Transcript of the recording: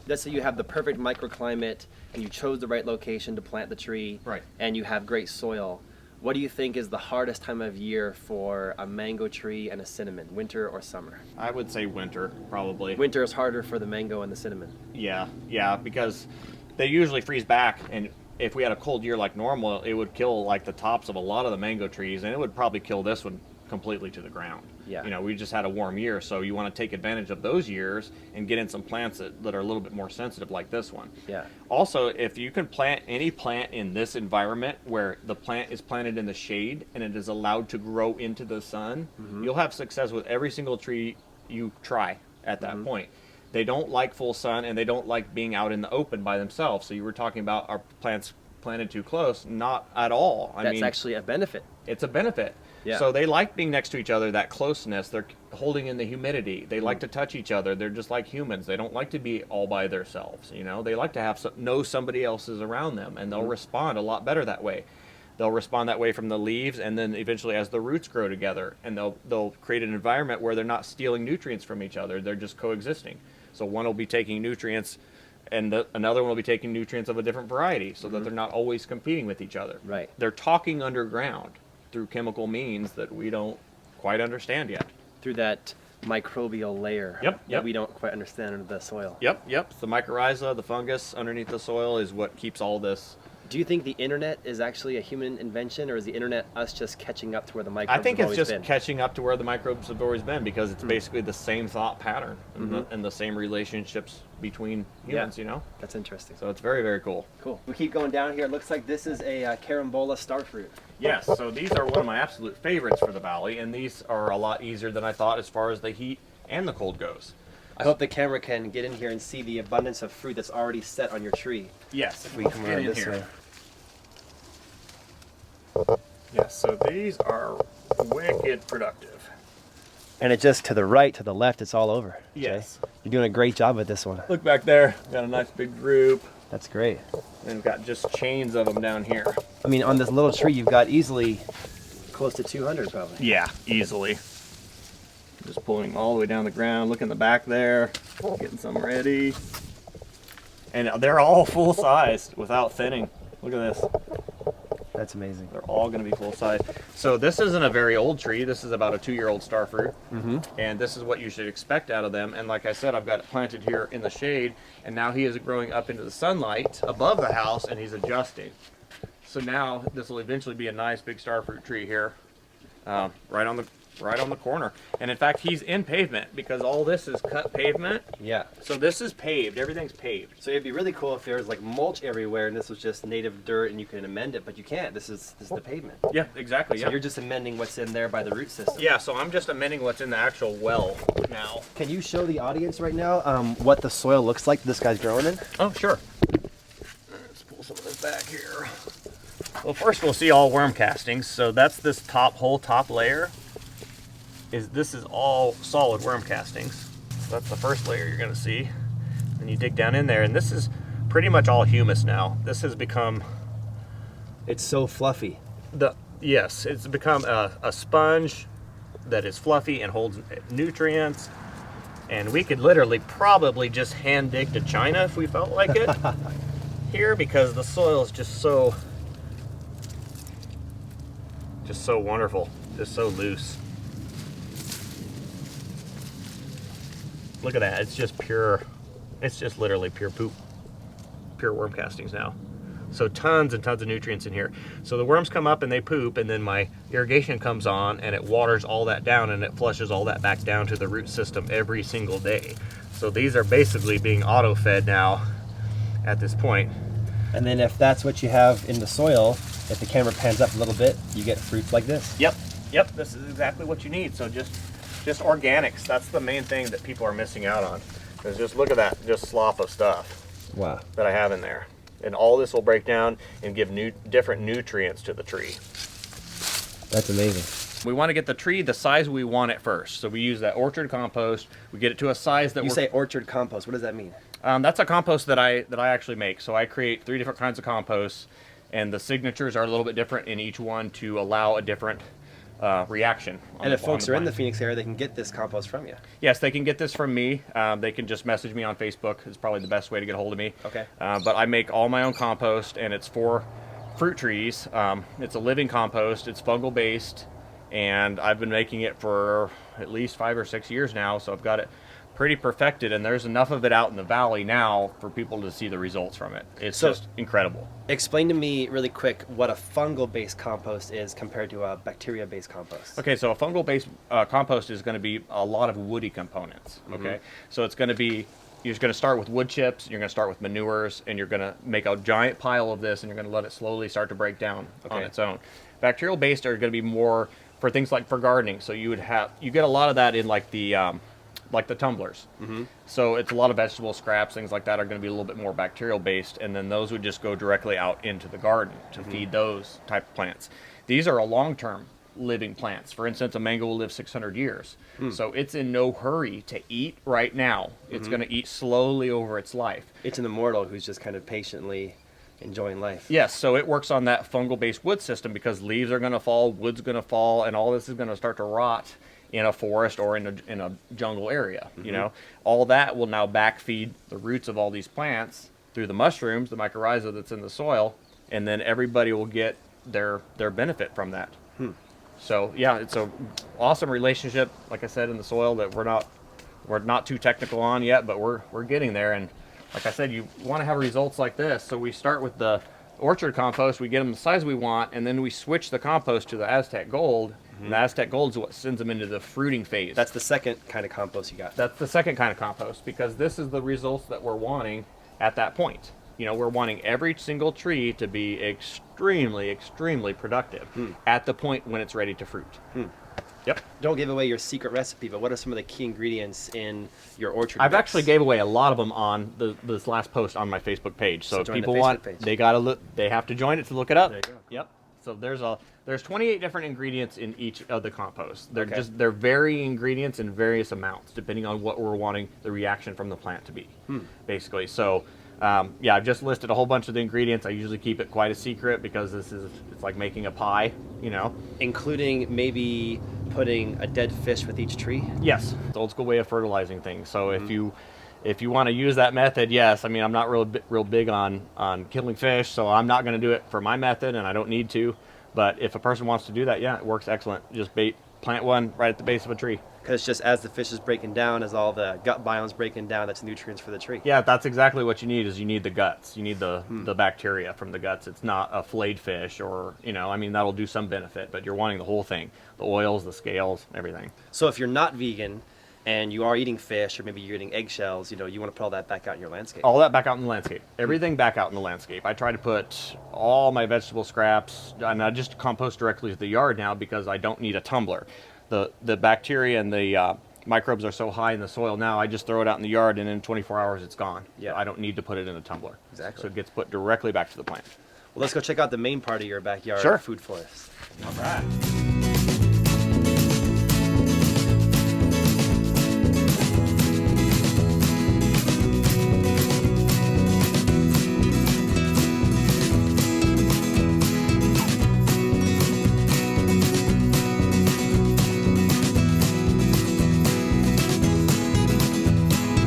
let's say you have the perfect microclimate and you chose the right location to plant the tree, Right. and you have great soil. What do you think is the hardest time of year for a mango tree and a cinnamon, winter or summer? I would say winter, probably. Winter is harder for the mango and the cinnamon. Yeah, because they usually freeze back, and if we had a cold year like normal, it would kill like the tops of a lot of the mango trees, and it would probably kill this one completely to the ground. Yeah. You know, we just had a warm year, so you want to take advantage of those years and get in some plants that are a little bit more sensitive like this one. Yeah. Also, if you can plant any plant in this environment where the plant is planted in the shade and it is allowed to grow into the sun, you'll have success with every single tree you try at that point. They don't like full sun, and they don't like being out in the open by themselves. So you were talking about our plants planted too close. Not at all. I That's mean, actually a benefit. it's a benefit. Yeah. So they like being next to each other, that closeness. They're holding in the humidity. They like to touch each other. They're just like humans. They don't like to be all by themselves. You know, they like to have know somebody else is around them, and they'll respond a lot better that way. They'll respond that way from the leaves, and then eventually as the roots grow together, and they'll create an environment where they're not stealing nutrients from each other. They're just coexisting. So one will be taking nutrients, and another one will be taking nutrients of a different variety, so that they're not always competing with each other. Right. They're talking underground through chemical means that we don't quite understand yet. Through that microbial layer Yep, that yep. we don't quite understand under the soil. Yep. The mycorrhiza, the fungus underneath the soil is what keeps all this. Do you think the internet is actually a human invention, or is the internet us just catching up to where the microbes I think have it's always just been? catching up to where the microbes have always been, because it's basically the same thought pattern and the same relationships between humans, you know? That's interesting. So it's very, very cool. Cool. We keep going down here. It looks like this is a carambola starfruit. Yes, so these are one of my absolute favorites for the valley, and these are a lot easier than I thought as far as the heat and the cold goes. I hope the camera can get in here and see the abundance of fruit that's already set on your tree. Yes, If we come around this way. Yes, so these are wicked productive. And it just to the right, to the left, it's all over. Jay. Yes. You're doing a great job with this one. Look back there, got a nice big group, That's great. and we've got just chains of them down here. I mean, on this little tree, you've got easily close to 200 probably. Yeah, easily. Just pulling all the way down the ground, look in the back there, getting some ready. And they're all full sized without thinning. Look at this. That's amazing. They're all going to be full size. So this isn't a very old tree. This is about a 2-year-old starfruit. And this is what you should expect out of them. And like I said, I've got it planted here in the shade, and now he is growing up into the sunlight above the house, and he's adjusting. So now this will eventually be a nice big starfruit tree here, right on the corner. And in fact, he's in pavement because all this is cut pavement. Yeah. So this is paved. Everything's paved. So it'd be really cool if there was like mulch everywhere and this was just native dirt and you can amend it, but you can't. This is the pavement. Yeah, exactly. So you're just amending what's in there by the root system. Yeah, so I'm just amending what's in the actual well now. Can you show the audience right now what the soil looks like this guy's growing in? Oh, sure. Let's pull some of this back here. Well, first we'll see all worm castings. So that's this whole top layer. This is all solid worm castings. So that's the first layer you're going to see. And you dig down in there, and this is pretty much all humus now. This has become It's so fluffy. it's become a sponge that is fluffy and holds nutrients. And we could literally probably just hand dig to China if we felt like it here, because the soil is just so wonderful, just so loose. Look at that, it's just pure, it's just literally pure poop, pure worm castings now. So tons and tons of nutrients in here. So the worms come up and they poop, and then my irrigation comes on and it waters all that down, and it flushes all that back down to the root system every single day. So these are basically being auto-fed now at this point. And then if that's what you have in the soil, if the camera pans up a little bit, you get fruits like this. Yep, this is exactly what you need. So just organics, that's the main thing that people are missing out on. Is just look at that, just slop of stuff Wow. that I have in there. And all this will break down and give different nutrients to the tree. That's amazing. We want to get the tree the size we want it first. So we use that orchard compost. We get it to a size that You say orchard compost. What does that mean? That's a compost that I actually make. So I create 3 different kinds of composts, and the signatures are a little bit different in each one to allow a different reaction. And if folks are in the Phoenix area, they can get this compost from you. Yes, they can get this from me. They can just message me on Facebook. It's probably the best way to get a hold of me. Okay. But I make all my own compost, and it's for fruit trees. It's a living compost. It's fungal based, and I've been making it for at least 5 or 6 years now. So I've got it pretty perfected, and there's enough of it out in the valley now for people to see the results from it. It's just incredible. Explain to me really quick what a fungal-based compost is compared to a bacteria-based compost. Okay, so a fungal-based compost is going to be a lot of woody components. Okay, so it's going to be, you're going to start with wood chips, you're going to start with manures, and you're going to make a giant pile of this, and you're going to let it slowly start to break down on its own. Bacterial-based are going to be more for things like for gardening. So you get a lot of that in like the tumblers. So it's a lot of vegetable scraps, things like that are going to be a little bit more bacterial based, and then those would just go directly out into the garden to feed those type of plants. These are a long-term living plants. For instance, a mango will live 600 years. So it's in no hurry to eat right now. It's going to eat slowly over its life. It's an immortal who's just kind of patiently enjoying life. Yes, so it works on that fungal-based wood system because leaves are going to fall, wood's going to fall, and all this is going to start to rot in a forest or in a jungle area. You know, all that will now backfeed the roots of all these plants through the mushrooms, the mycorrhiza that's in the soil, and then everybody will get their benefit from that. So yeah, it's a awesome relationship, like I said, in the soil that we're not too technical on yet, but we're getting there. And like I said, you want to have results like this. So we start with the orchard compost, we get them the size we want, and then we switch the compost to the Aztec Gold. And the Aztec Gold is what sends them into the fruiting phase. That's the second kind of compost you got. That's the second kind of compost, because this is the results that we're wanting at that point. You know, we're wanting every single tree to be extremely, extremely productive at the point when it's ready to fruit. Yep. Don't give away your secret recipe, but what are some of the key ingredients in your orchard I've mix? actually gave away a lot of them on this last post on my Facebook page. So if join the people Facebook want, page. they have to join it to look it up. There you go. Yep. So there's 28 different ingredients in each of the composts. They're Okay. they're varying ingredients in various amounts depending on what we're wanting the reaction from the plant to be, basically. So yeah, I've just listed a whole bunch of the ingredients. I usually keep it quite a secret because it's like making a pie, you know. Including maybe putting a dead fish with each tree. Yes, it's the old school way of fertilizing things. So if you want to use that method, yes. I mean, I'm not real big on killing fish, so I'm not going to do it for my method, and I don't need to. But if a person wants to do that, yeah, it works excellent. Just plant one right at the base of a tree. Because just as the fish is breaking down, as all the gut biome's breaking down, that's nutrients for the tree. Yeah, that's exactly what you need. Is you need the guts. You need the bacteria from the guts. It's not a filleted fish, or I mean, that'll do some benefit, but you're wanting the whole thing: the oils, the scales, everything. So if you're not vegan and you are eating fish, or maybe you're eating eggshells, you want to put all that back out in your landscape. All that back out in the landscape. Everything back out in the landscape. I try to put all my vegetable scraps, and I just compost directly to the yard now because I don't need a tumbler. The bacteria and the microbes are so high in the soil now, I just throw it out in the yard, and in 24 hours it's gone. Yeah. I don't need to put it in a tumbler. Exactly. So it gets put directly back to the plant. Well, let's go check out the main part of your backyard Sure. food forest. All right.